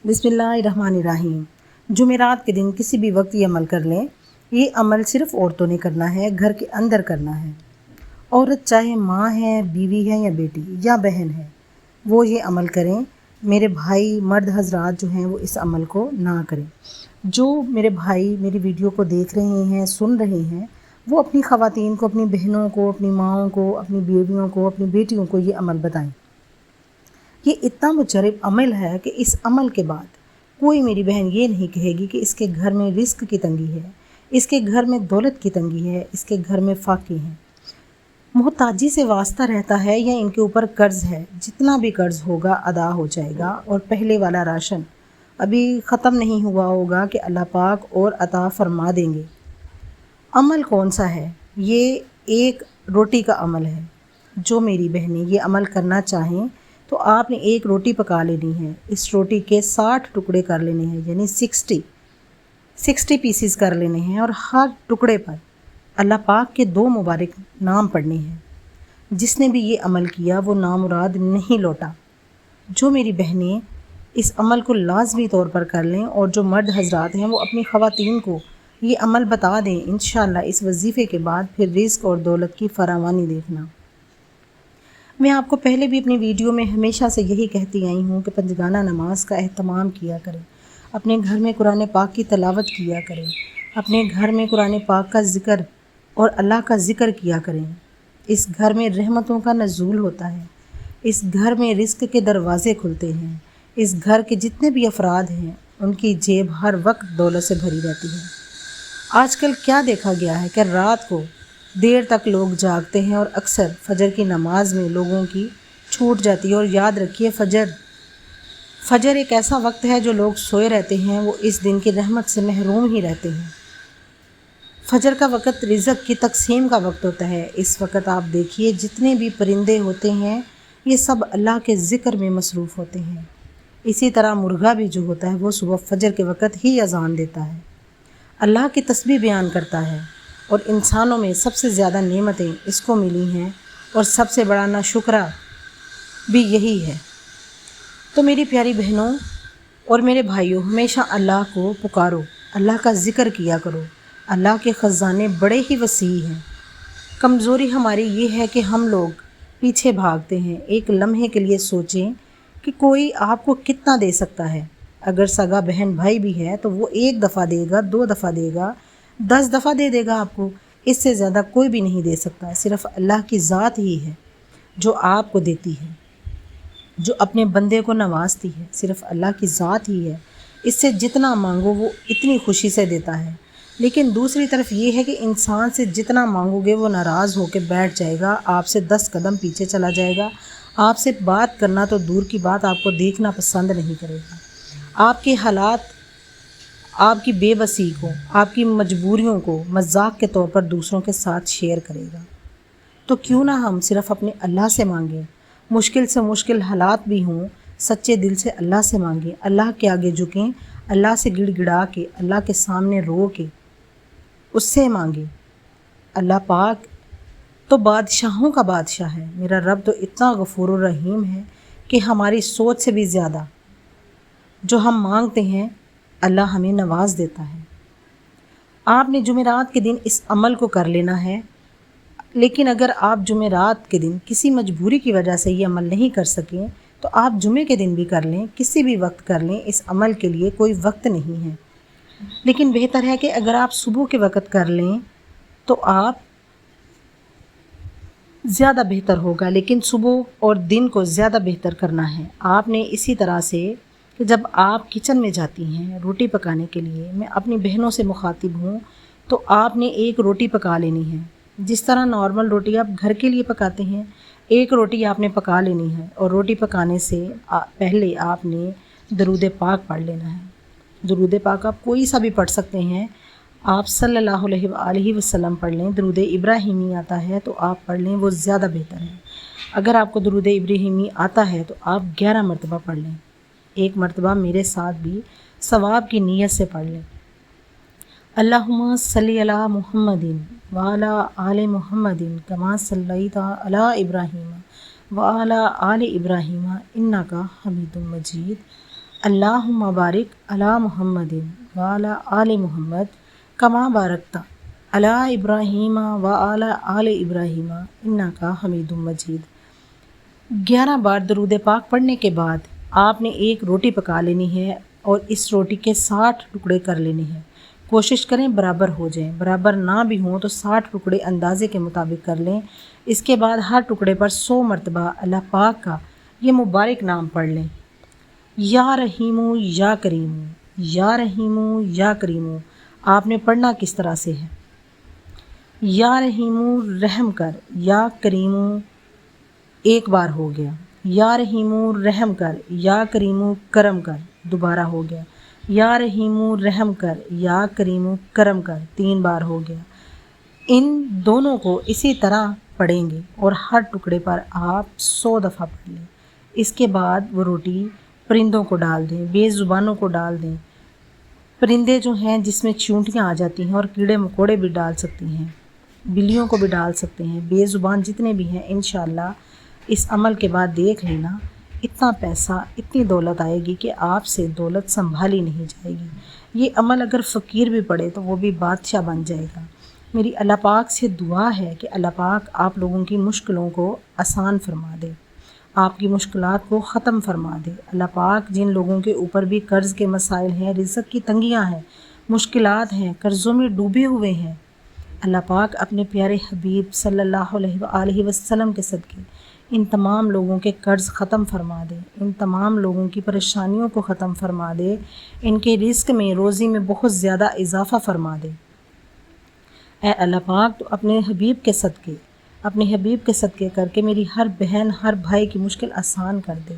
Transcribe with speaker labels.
Speaker 1: बिस्मिल्लाहिर्रहमानिर्रहीम। जुमेरात के दिन किसी भी वक्त ये अमल कर लें। ये अमल सिर्फ़ औरतों ने करना है, घर के अंदर करना है। औरत चाहे माँ है, बीवी है या बेटी या बहन है, वो ये अमल करें। मेरे भाई मर्द हजरात जो हैं वो इस अमल को ना करें। जो मेरे भाई मेरी वीडियो को देख रहे हैं, सुन रहे हैं, वो अपनी ख़वातीन को, अपनी बहनों को, अपनी माँओं को, अपनी बीवियों को, अपनी बेटियों को ये अमल बताएं। ये इतना मुजरब अमल है कि इस अमल के बाद कोई मेरी बहन ये नहीं कहेगी कि इसके घर में रिस्क की तंगी है, इसके घर में दौलत की तंगी है, इसके घर में फाकी है, मोहताजी से वास्ता रहता है या इनके ऊपर कर्ज़ है। जितना भी कर्ज़ होगा अदा हो जाएगा और पहले वाला राशन अभी ख़त्म नहीं हुआ होगा कि अल्लाह पाक और अता फरमा देंगे। अमल कौन सा है? ये एक रोटी का अमल है। जो मेरी बहनें ये अमल करना चाहें तो आपने एक रोटी पका लेनी है। इस रोटी के 60 टुकड़े कर लेने हैं, यानी 60 पीसीस कर लेने हैं और हर टुकड़े पर अल्लाह पाक के 2 मुबारक नाम पढ़ने हैं। जिसने भी ये अमल किया वो नामुराद नहीं लौटा। जो मेरी बहनें इस अमल को लाजमी तौर पर कर लें और जो मर्द हजरात हैं वो अपनी ख़वातीन को ये अमल बता दें, इंशाअल्लाह इस वजीफ़े के बाद फिर रिज़्क़ और दौलत की फरावानी देखना। मैं आपको पहले भी अपनी वीडियो में हमेशा से यही कहती आई हूँ कि पंजगाना नमाज का एहतमाम किया करें, अपने घर में कुरान पाक की तलावत किया करें, अपने घर में कुरान पाक का ज़िक्र और अल्लाह का ज़िक्र किया करें। इस घर में रहमतों का नज़ूल होता है, इस घर में रिज़्क़ के दरवाज़े खुलते हैं। इस घर के जितने भी अफराद हैं उनकी जेब हर वक्त दौलत से भरी रहती है। आजकल क्या देखा गया है कि रात को देर तक लोग जागते हैं और अक्सर फ़जर की नमाज में लोगों की छूट जाती है। और याद रखिए फ़जर एक ऐसा वक्त है जो लोग सोए रहते हैं, वो इस दिन की रहमत से महरूम ही रहते हैं। फ़जर का वक़्त रिज़्क़ की तक़सीम का वक्त होता है। इस वक्त आप देखिए जितने भी परिंदे होते हैं ये सब अल्लाह के ज़िक्र में मसरूफ़ होते हैं। इसी तरह मुर्गा भी जो होता है वो सुबह फ़जर के वक़्त ही अज़ान देता है, अल्लाह की तस्बीह बयान करता है। और इंसानों में सबसे ज़्यादा नेमतें इसको मिली हैं और सबसे बड़ा नाशुक्रा भी यही है। तो मेरी प्यारी बहनों और मेरे भाइयों, हमेशा अल्लाह को पुकारो, अल्लाह का ज़िक्र किया करो। अल्लाह के ख़ज़ाने बड़े ही वसी हैं। कमज़ोरी हमारी ये है कि हम लोग पीछे भागते हैं। एक लम्हे के लिए सोचें कि कोई आपको कितना दे सकता है। अगर सगा बहन भाई भी है तो वो 1 दफ़ा देगा, 2 दफ़ा देगा, 10 दफ़ा दे देगा आपको। इससे ज़्यादा कोई भी नहीं दे सकता। सिर्फ़ अल्लाह की ज़ात ही है जो आपको देती है, जो अपने बंदे को नवाजती है। सिर्फ़ अल्लाह की ज़ात ही है। इससे जितना मांगो वो इतनी खुशी से देता है। लेकिन दूसरी तरफ ये है कि इंसान से जितना मांगोगे वो नाराज़ होकर बैठ जाएगा, आपसे 10 कदम पीछे चला जाएगा। आपसे बात करना तो दूर की बात, आपको देखना पसंद नहीं करेगा। आपके हालात, आपकी बेबसी को, आपकी मजबूरियों को मजाक के तौर पर दूसरों के साथ शेयर करेगा। तो क्यों ना हम सिर्फ़ अपने अल्लाह से मांगें। मुश्किल से मुश्किल हालात भी हों, सच्चे दिल से अल्लाह से मांगें। अल्लाह के आगे झुकें, अल्लाह से गिड़गिड़ा के, अल्लाह के सामने रो के उससे मांगें। अल्लाह पाक तो बादशाहों का बादशाह है। मेरा रब तो इतना गफूर रहीम है कि हमारी सोच से भी ज़्यादा जो हम मांगते हैं अल्लाह हमें नवाज देता है। आपने जुमेरात के दिन इस अमल को कर लेना है। लेकिन अगर आप जुमेरात के दिन किसी मजबूरी की वजह से ये अमल नहीं कर सकें तो आप जुमे के दिन भी कर लें, किसी भी वक्त कर लें। इस अमल के लिए कोई वक्त नहीं है। लेकिन बेहतर है कि अगर आप सुबह के वक्त कर लें तो आप ज़्यादा बेहतर होगा। लेकिन सुबह और दिन को ज़्यादा बेहतर करना है। आपने इसी तरह से कि जब आप किचन में जाती हैं रोटी पकाने के लिए, मैं अपनी बहनों से मुखातिब हूँ, तो आपने एक रोटी पका लेनी है। जिस तरह नॉर्मल रोटी आप घर के लिए पकाते हैं, एक रोटी आपने पका लेनी है। और रोटी पकाने से पहले आपने दरूद पाक पढ़ लेना है। दरूद पाक आप कोई सा भी पढ़ सकते हैं। आप सल्लल्लाहु अलैहि वसल्लम पढ़ लें। दरूद इब्राहिमी आता है तो आप पढ़ लें, वो ज़्यादा बेहतर है। अगर आपको दरूद इब्राहिमी आता है तो आप 11 मरतबा पढ़ लें। एक मरतबा मेरे साथ भी सवाब की नीयत से पढ़ लें। अल्लाहुम्मा सल्ली अला मुहम्मदिन व अला आले मुहम्मदिन कमा सल्लैता अला इब्राहीम व अला आले इब्राहीम इन्नका हमीदुम मजीद। اللہم بارک علی محمد وعلی آل محمد کما بارکتا علی ابراہیم وعلی آل ابراہیم انکا حمید مجید۔ 11 بار درود پاک پڑھنے کے بعد آپ نے ایک روٹی پکا لینی ہے اور اس روٹی کے 60 ٹکڑے کر لینے ہیں۔ کوشش کریں برابر ہو جائیں، برابر نہ بھی ہوں تو 60 ٹکڑے اندازے کے مطابق کر لیں۔ اس کے بعد ہر ٹکڑے پر 100 مرتبہ اللہ پاک کا یہ مبارک نام پڑھ لیں، یا رحیمو یا کریمو، یا رحیمو یا کریمو۔ آپ نے پڑھنا کس طرح سے ہے؟ یا رحیمو رحم کر، یا کریمو ایک بار ہو گیا، یا رحیمو رحم کر، یا کریمو کرم کر دوبارہ ہو گیا، یا رحیمو رحم کر، یا کریمو کرم کر 3 بار ہو گیا۔ ان دونوں کو اسی طرح پڑھیں گے اور ہر ٹکڑے پر آپ 100 دفعہ پڑھ لیں۔ اس کے بعد وہ روٹی پرندوں کو ڈال دیں، بے زبانوں کو ڈال دیں۔ پرندے جو ہیں جس میں چیونٹیاں آ جاتی ہیں اور کیڑے مکوڑے بھی ڈال سکتی ہیں، بلیوں کو بھی ڈال سکتے ہیں، بے زبان جتنے بھی ہیں، انشاءاللہ اس عمل کے بعد دیکھ لینا اتنا پیسہ، اتنی دولت آئے گی کہ آپ سے دولت سنبھالی نہیں جائے گی۔ یہ عمل اگر فقیر بھی پڑھے تو وہ بھی بادشاہ بن جائے گا۔ میری اللہ پاک سے دعا ہے کہ اللہ پاک آپ لوگوں کی مشکلوں کو آسان فرما دے، آپ کی مشکلات کو ختم فرما دے۔ اللہ پاک جن لوگوں کے اوپر بھی قرض کے مسائل ہیں، رزق کی تنگیاں ہیں، مشکلات ہیں، قرضوں میں ڈوبے ہوئے ہیں، اللہ پاک اپنے پیارے حبیب صلی اللہ علیہ وآلہ وسلم کے صدقے ان تمام لوگوں کے قرض ختم فرما دے، ان تمام لوگوں کی پریشانیوں کو ختم فرما دے، ان کے رزق میں، روزی میں بہت زیادہ اضافہ فرما دے۔ اے اللہ پاک تو اپنے حبیب کے صدقے کر کے میری ہر بہن ہر بھائی کی مشکل آسان کر دے۔